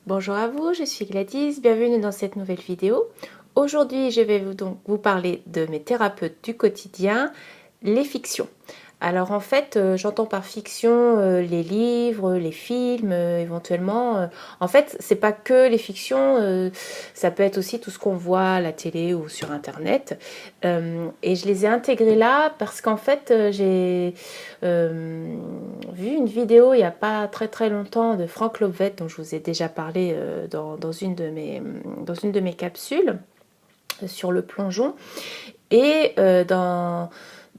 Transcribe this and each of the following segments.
Bonjour à vous, je suis Gladys, bienvenue dans cette nouvelle vidéo. Aujourd'hui, je vais donc vous parler de mes thérapeutes du quotidien, les fictions. Alors en fait, j'entends par fiction les livres, les films, éventuellement. En fait, c'est pas que les fictions, ça peut être aussi tout ce qu'on voit à la télé ou sur Internet. Et je les ai intégrés là parce qu'en fait, j'ai vu une vidéo il n'y a pas très longtemps de Franck Lobvet, dont je vous ai déjà parlé dans une de mes capsules sur le plongeon. Et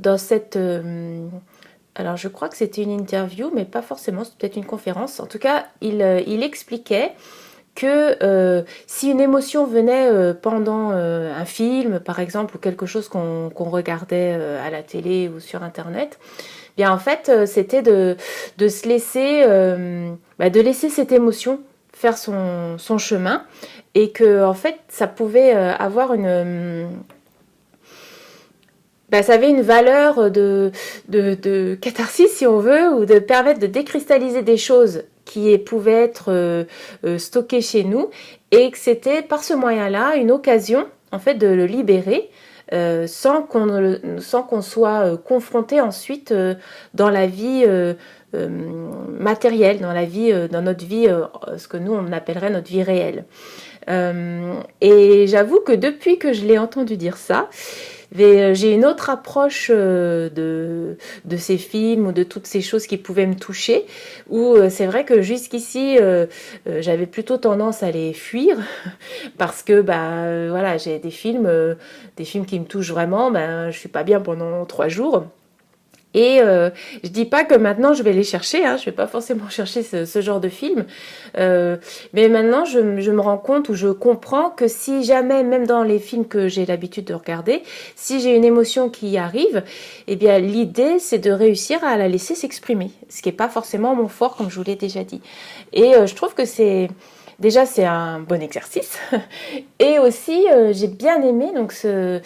dans cette... alors je crois que c'était une interview, mais pas forcément, c'était peut-être une conférence. En tout cas, il expliquait que si une émotion venait pendant un film, par exemple, ou quelque chose qu'on regardait à la télé ou sur Internet, bien en fait, c'était de se laisser, de laisser cette émotion faire son chemin, et que en fait, ça pouvait avoir ça avait une valeur de catharsis, si on veut, ou de permettre de décristalliser des choses qui pouvaient être stockées chez nous, et que c'était par ce moyen-là une occasion en fait de le libérer sans qu'on soit confronté ensuite dans la vie matérielle, dans notre vie, ce que nous on appellerait notre vie réelle. Et j'avoue que depuis que je l'ai entendu dire ça, j'ai une autre approche de ces films ou de toutes ces choses qui pouvaient me toucher, où c'est vrai que jusqu'ici j'avais plutôt tendance à les fuir parce que voilà, j'ai des films qui me touchent vraiment, je suis pas bien pendant 3 jours. Et je dis pas que maintenant je vais les chercher, je vais pas forcément chercher ce genre de film, mais maintenant je me rends compte, ou je comprends que si jamais, même dans les films que j'ai l'habitude de regarder, si j'ai une émotion qui arrive, eh bien l'idée c'est de réussir à la laisser s'exprimer, ce qui est pas forcément mon fort, comme je vous l'ai déjà dit. Et je trouve que c'est un bon exercice. Et aussi j'ai bien aimé donc ce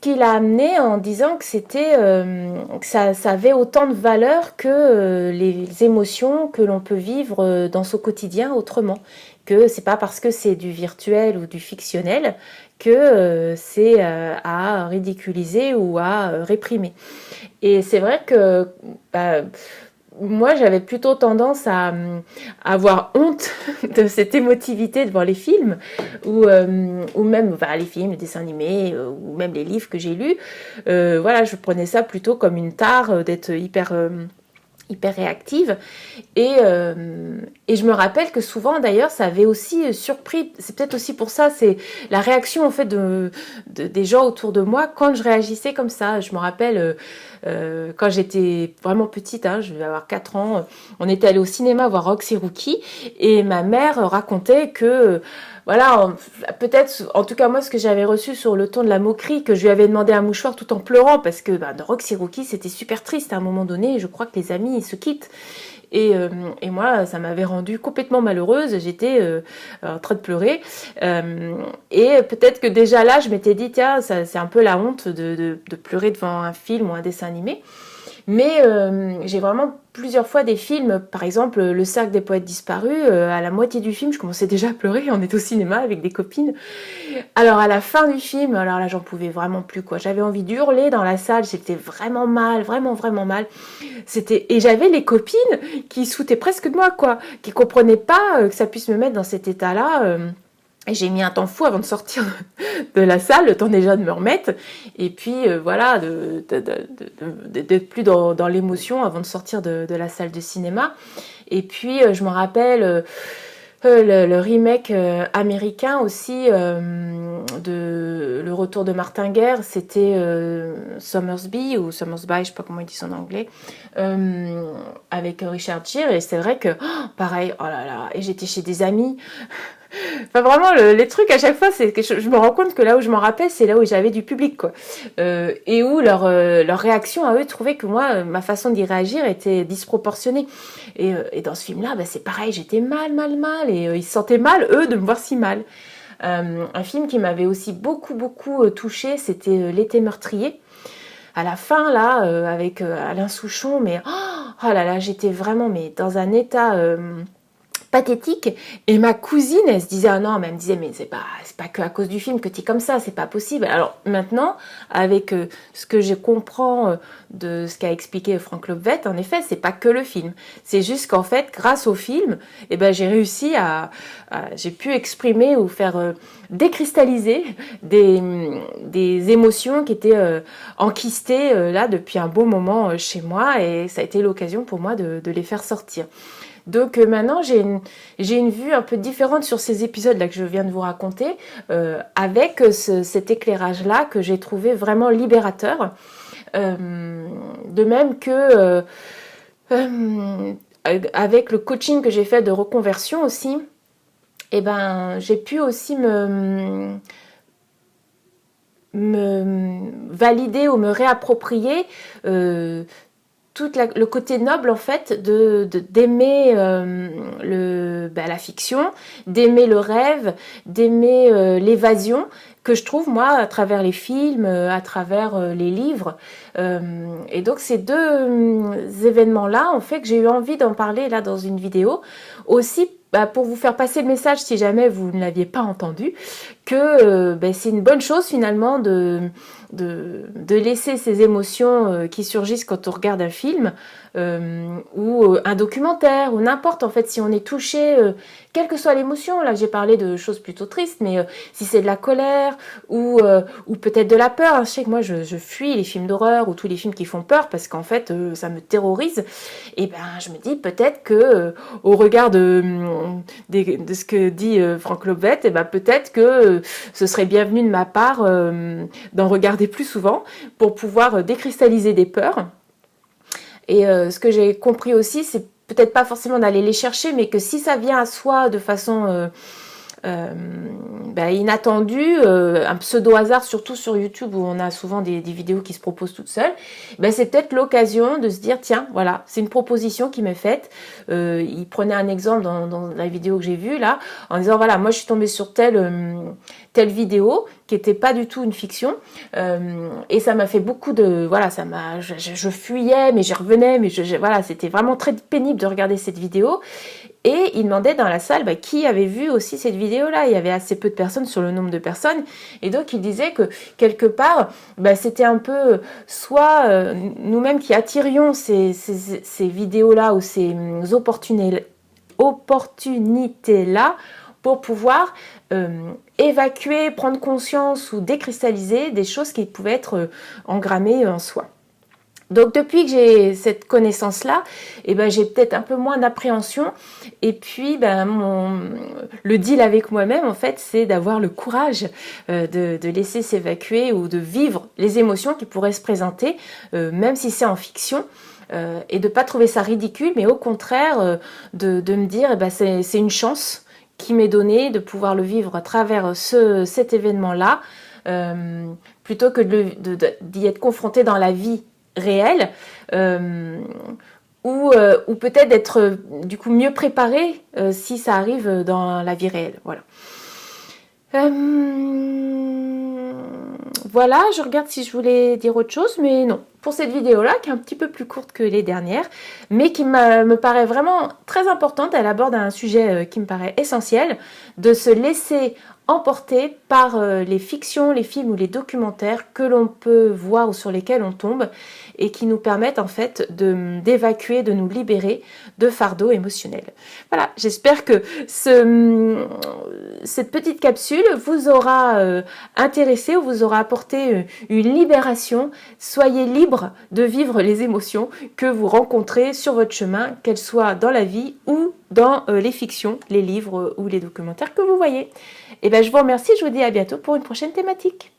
qu'il a amené en disant que que ça avait autant de valeur que les émotions que l'on peut vivre dans son quotidien autrement. Que c'est pas parce que c'est du virtuel ou du fictionnel que c'est à ridiculiser ou à réprimer. Et c'est vrai que moi, j'avais plutôt tendance à avoir honte de cette émotivité devant les films, ou même les films, les dessins animés, ou même les livres que j'ai lus. Voilà, je prenais ça plutôt comme une tare d'être hyper réactive. Et je me rappelle que souvent, d'ailleurs, ça avait aussi surpris, c'est peut-être aussi pour ça, c'est la réaction en fait des gens autour de moi quand je réagissais comme ça. Je me rappelle quand j'étais vraiment petite, je vais avoir 4 ans, on était allé au cinéma voir Rox et Rookie, et ma mère racontait que voilà, peut-être, en tout cas moi, ce que j'avais reçu sur le ton de la moquerie, que je lui avais demandé un mouchoir tout en pleurant, parce que dans Rox et Rookie, c'était super triste à un moment donné, je crois que les amis, ils se quittent. Et moi, ça m'avait rendue complètement malheureuse, j'étais en train de pleurer. Et peut-être que déjà là, je m'étais dit, tiens, c'est un peu la honte de pleurer devant un film ou un dessin animé. Mais j'ai vraiment plusieurs fois des films, par exemple Le Cercle des Poètes Disparus, à la moitié du film, je commençais déjà à pleurer, on était au cinéma avec des copines. Alors à la fin du film, alors là j'en pouvais vraiment plus quoi, j'avais envie d'hurler dans la salle, j'étais vraiment mal, vraiment mal. Et j'avais les copines qui sautaient presque de moi quoi, qui comprenaient pas que ça puisse me mettre dans cet état-là. Et j'ai mis un temps fou avant de sortir de la salle, le temps déjà de me remettre, et puis voilà, d'être plus dans l'émotion avant de sortir de la salle de cinéma. Et puis je me rappelle le remake américain aussi de Le Retour de Martin Guerre, c'était Somersby, ou Somersby, je sais pas comment ils disent en anglais, avec Richard Gere. Et c'est vrai que pareil, oh là là, et j'étais chez des amis. Enfin vraiment, les trucs à chaque fois, c'est que je me rends compte que là où je m'en rappelle, c'est là où j'avais du public quoi, et où leur réaction à eux trouvaient que moi, ma façon d'y réagir était disproportionnée. Et dans ce film-là, c'est pareil, j'étais mal, et ils se sentaient mal eux de me voir si mal. Un film qui m'avait aussi beaucoup touchée, c'était L'été meurtrier. À la fin là, avec Alain Souchon, mais oh là là, j'étais vraiment dans un état pathétique. Et ma cousine, elle se disait, ah non, mais elle me disait, mais c'est pas que à cause du film que tu es comme ça, c'est pas possible. Alors maintenant, avec ce que je comprends de ce qu'a expliqué Franck Lobvet, en effet, c'est pas que le film. C'est juste qu'en fait, grâce au film, eh ben, j'ai réussi j'ai pu exprimer ou faire décristalliser des émotions qui étaient enquistées là depuis un bon moment chez moi, et ça a été l'occasion pour moi de les faire sortir. Donc maintenant, j'ai une vue un peu différente sur ces épisodes-là que je viens de vous raconter, avec cet éclairage-là que j'ai trouvé vraiment libérateur. De même que avec le coaching que j'ai fait de reconversion aussi, eh ben, j'ai pu aussi me valider ou me réapproprier tout le côté noble en fait d'aimer la fiction, d'aimer le rêve, d'aimer l'évasion, que je trouve moi à travers les films, à travers les livres. Et donc ces deux événements-là ont fait que j'ai eu envie d'en parler là dans une vidéo. Aussi pour vous faire passer le message, si jamais vous ne l'aviez pas entendu, que c'est une bonne chose finalement de laisser ces émotions qui surgissent quand on regarde un film ou un documentaire ou n'importe, en fait, si on est touché, quelle que soit l'émotion. Là j'ai parlé de choses plutôt tristes, mais si c'est de la colère ou peut-être de la peur, hein. Je sais que moi je fuis les films d'horreur ou tous les films qui font peur parce qu'en fait ça me terrorise, et ben je me dis peut-être que au regard de ce que dit Franck Lobvet, et ben peut-être que ce serait bienvenu de ma part d'en regarder plus souvent pour pouvoir décristalliser des peurs. Et ce que j'ai compris aussi, c'est peut-être pas forcément d'aller les chercher, mais que si ça vient à soi de façon inattendue, un pseudo hasard, surtout sur YouTube où on a souvent des vidéos qui se proposent toutes seules, c'est peut-être l'occasion de se dire tiens, voilà, c'est une proposition qui m'est faite. Il prenait un exemple dans la vidéo que j'ai vue là, en disant voilà, moi je suis tombée sur telle vidéo qui était pas du tout une fiction, et ça m'a fait beaucoup de voilà, je fuyais mais j'y revenais, mais voilà, c'était vraiment très pénible de regarder cette vidéo. Et il demandait dans la salle qui avait vu aussi cette vidéo-là. Il y avait assez peu de personnes sur le nombre de personnes. Et donc, il disait que quelque part, c'était un peu soit nous-mêmes qui attirions ces vidéos-là ou ces opportunités-là pour pouvoir évacuer, prendre conscience ou décristalliser des choses qui pouvaient être engrammées en soi. Donc depuis que j'ai cette connaissance-là, j'ai peut-être un peu moins d'appréhension. Et puis le deal avec moi-même, en fait, c'est d'avoir le courage de laisser s'évacuer ou de vivre les émotions qui pourraient se présenter, même si c'est en fiction. Et de ne pas trouver ça ridicule, mais au contraire de me dire c'est une chance qui m'est donnée de pouvoir le vivre à travers cet événement-là, plutôt que d'y être confronté dans la vie réel, ou peut-être d'être du coup mieux préparé si ça arrive dans la vie réelle. Voilà. Voilà, je regarde si je voulais dire autre chose, mais non. Pour cette vidéo-là, qui est un petit peu plus courte que les dernières, mais qui me paraît vraiment très importante, elle aborde un sujet qui me paraît essentiel, de se laisser emporter par les fictions, les films ou les documentaires que l'on peut voir ou sur lesquels on tombe, et qui nous permettent en fait d'évacuer, de nous libérer de fardeaux émotionnels. Voilà, j'espère que cette petite capsule vous aura intéressé ou vous aura apporté une libération. Soyez libre de vivre les émotions que vous rencontrez sur votre chemin, qu'elles soient dans la vie ou dans les fictions, les livres ou les documentaires que vous voyez. Et je vous remercie, je vous dis à bientôt pour une prochaine thématique.